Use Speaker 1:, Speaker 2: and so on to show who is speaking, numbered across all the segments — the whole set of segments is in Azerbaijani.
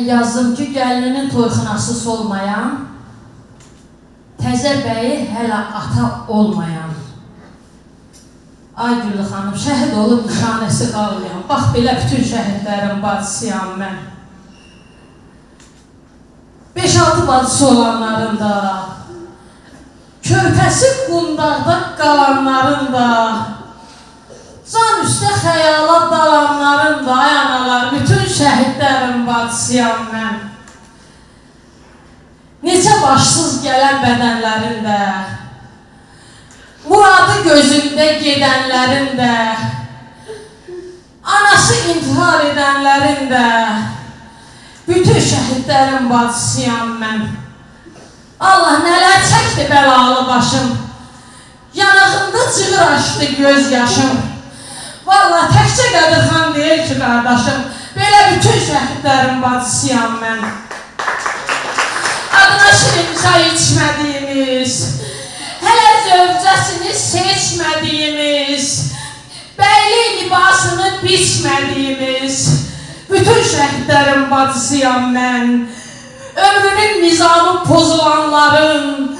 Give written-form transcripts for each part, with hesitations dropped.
Speaker 1: yazdım ki gəlinin toyxanası solmayan, təzə bəyi hələ ata olmayan. Ay Güllü xanım, şəhid olub nişanəsi qalmayan, bax belə bütün şəhidlərin bacısıyam mən. 5-6 bacısı olanların da, körpəsi qundaqda qalanların da, can üstə xəyala dalanların da, ay analar, bütün şəhidlərin bacısıyam mən. Neçə başsız gələn bədənlərin də, muradı gözündə gedənlərin də, anası intihar edənlərin də, bütün şəhidlərin bacısıyam mən. Allah nələr çəkdi bəlalı başım, yanağımda cığır açdı göz yaşım. Vallahi təkcə Qədirxan deyil ki, qardaşım, belə bütün şəhidlərin bacısıyam mən. Adına şirin çay içmədiyimiz, hələ zövcəsini seçmədiyimiz, bəylik libasını biçmədiyimiz, bütün şəhidlərin bacısıyam mən. Ömrünün nizamı pozulanların,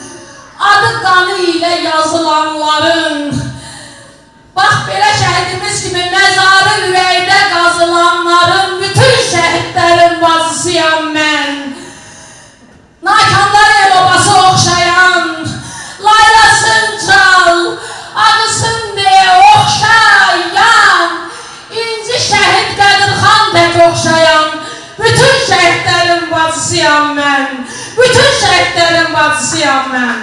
Speaker 1: adı qanı ilə yazılanların, bax belə şəhidimiz kimi məzarı ürəkdə qazılanların, bütün şəhidlərin bacısıyam mən. Nakanlar el obası oxşayan, laylasın çal, ağısın deyə oxşayan, inci şəhid Qədirxan tək oxşayan, bütün şəhidlərin bacısıyam mən, bütün şəhidlərin bacısıyam mən.